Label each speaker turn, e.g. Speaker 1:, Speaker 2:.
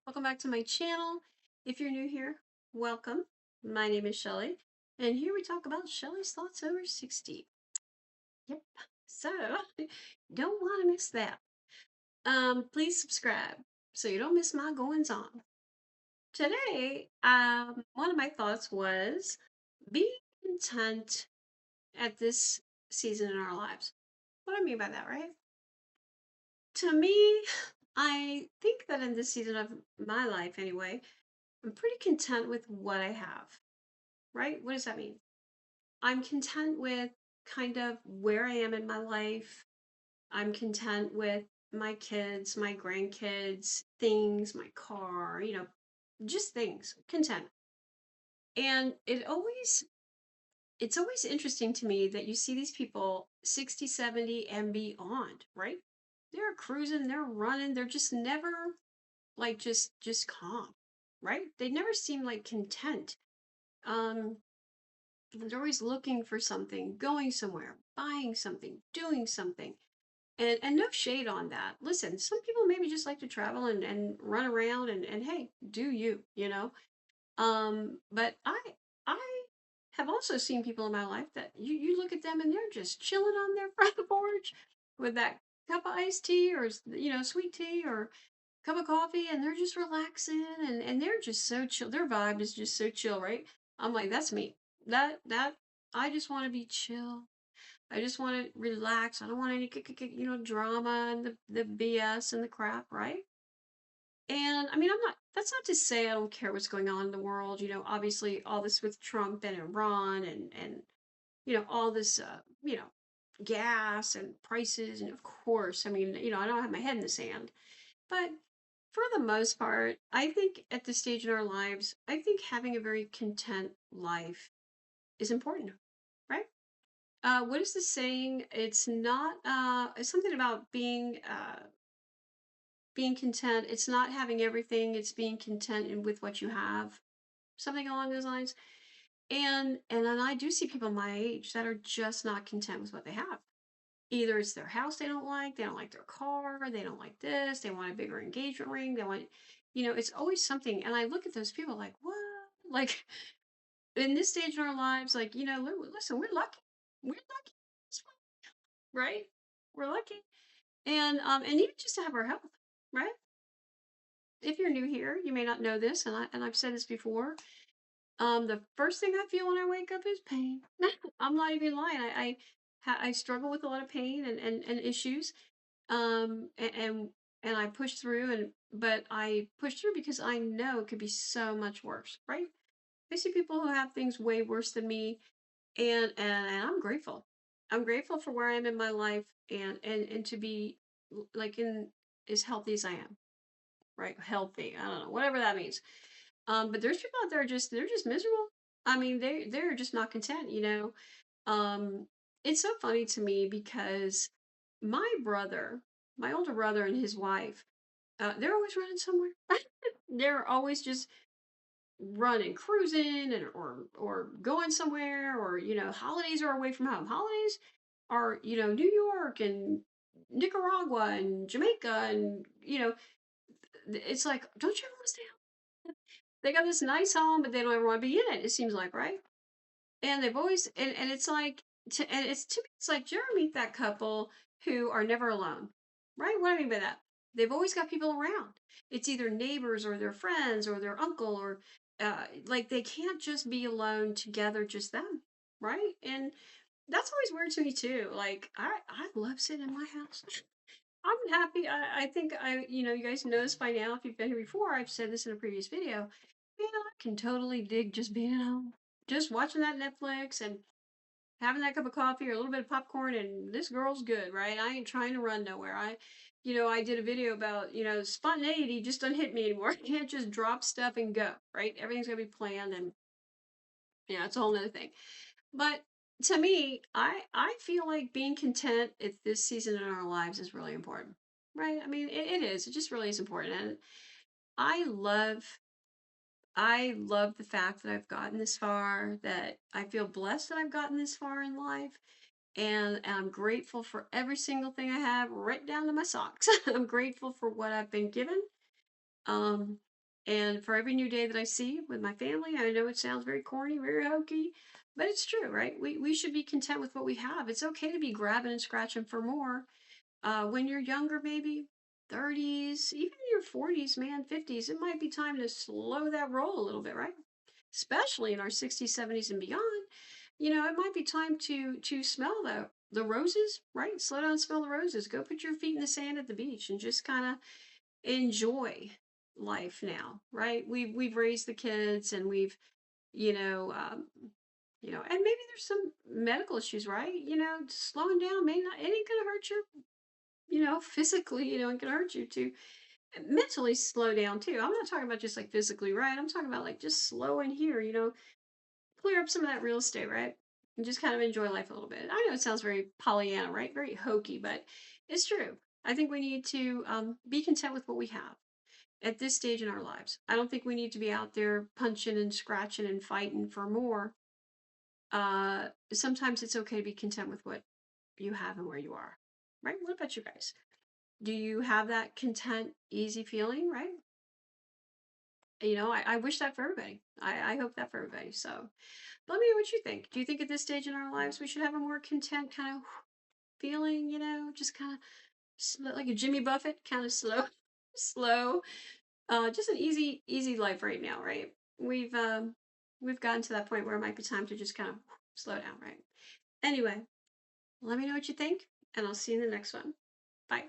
Speaker 1: Welcome back to my channel. If you're new here, welcome. My name is Shelly, and here we talk about Shelly's thoughts over 60. Yep. So, don't want to miss that. Please subscribe so you don't miss my goings on. Today, one of my thoughts was being content at this season in our lives. What do I mean by that, right? To me, I think that in this season of my life, anyway, I'm pretty content with what I have, right? What does that mean? I'm content with kind of where I am in my life. I'm content with my kids, my grandkids, things, my car, just things, content. And it's always interesting to me that you see these people 60, 70 and beyond, right? They're cruising, they're running, they're just never like just calm, right? They never seem like content. Um they're always looking for something, going somewhere, buying something, doing something. And no shade on that. Listen, some people maybe just like to travel and run around and hey, do you, you know? But I have also seen people in my life that you look at them and they're just chilling on their front porch with that cup of iced tea or sweet tea or cup of coffee and they're just relaxing and they're just so chill. Their vibe is just so chill, right? I'm like, that's me. That I just want to be chill. I just want to relax. I don't want any drama and the BS and the crap, right? And I mean, that's not to say I don't care what's going on in the world. Obviously all this with Trump and Iran and all this gas and prices and of course, I mean, I don't have my head in the sand. But for the most part, I think at this stage in our lives, I think having a very content life is important, right? What is the saying? It's not. It's something about being content. It's not having everything. It's being content with what you have. Something along those lines. And then I do see people my age that are just not content with what they have. Either it's their house they don't like their car, they don't like this, they want a bigger engagement ring, they want, it's always something. And I look at those people like, what? Like in this stage in our lives, like, listen, we're lucky. We're lucky, right? We're lucky. And even just to have our health, right? If you're new here, you may not know this, and I've said this before. The first thing I feel when I wake up is pain. I'm not even lying. I struggle with a lot of pain and issues. And I push through but I push through because I know it could be so much worse, right? I see people who have things way worse than me and I'm grateful. I'm grateful for where I am in my life and to be like in as healthy as I am, right? Healthy. I don't know, whatever that means. But there's people out there they're just miserable. I mean, they're just not content. Um, it's so funny to me because my brother, my older brother and his wife, they're always running somewhere. They're always just running, cruising, or going somewhere, or holidays are away from home. Holidays are New York and Nicaragua and Jamaica, and it's like, don't you ever want to stay home? They got this nice home, but they don't ever want to be in it. It seems like, right? And they've always and it's like and it's to me it's like, do you ever meet that couple who are never alone, right? What do I mean by that? They've always got people around. It's either neighbors or their friends or their uncle or like they can't just be alone together, just them, right? And that's always weird to me too. Like I love sitting in my house. I'm happy. I think you guys know this by now. If you've been here before, I've said this in a previous video. Man, I can totally dig just being at home, just watching that Netflix and having that cup of coffee or a little bit of popcorn, and this girl's good, right? I ain't trying to run nowhere. I did a video about, spontaneity just doesn't hit me anymore. I can't just drop stuff and go, right? Everything's gonna be planned, and it's a whole nother thing. But to me, I feel like being content at this season in our lives is really important, right? I mean, it is. It just really is important, and I love I love the fact that I've gotten this far. That I feel blessed that I've gotten this far in life, and I'm grateful for every single thing I have, right down to my socks. I'm grateful for what I've been given. Um, And for every new day that I see with my family, I know it sounds very corny, very hokey, but it's true, right? We should be content with what we have. It's okay to be grabbing and scratching for more. When you're younger, maybe 30s, even in your 40s, man, 50s, it might be time to slow that roll a little bit, right? Especially in our 60s, 70s, and beyond. It might be time to smell the roses, right? Slow down, smell the roses. Go put your feet in the sand at the beach and just kind of enjoy life now, right? We've raised the kids and we've, you know, and maybe there's some medical issues, right? Slowing down may not, it ain't gonna hurt you, physically, it can hurt you to mentally slow down too. I'm not talking about just like physically, right? I'm talking about like just slow in here, clear up some of that real estate, right? And just kind of enjoy life a little bit. I know it sounds very Pollyanna, right? Very hokey, but it's true. I think we need to be content with what we have at this stage in our lives. I don't think we need to be out there punching and scratching and fighting for more. Sometimes it's okay to be content with what you have and where you are, right? What about you guys? Do you have that content, easy feeling, right? I wish that for everybody. I hope that for everybody. So let me know what you think. Do you think at this stage in our lives we should have a more content kind of feeling, just kind of like a Jimmy Buffett, kind of slow, slow, just an easy life right now, right? We've gotten to that point where it might be time to just kind of slow down, right? Anyway, let me know what you think, and I'll see you in the next one. Bye.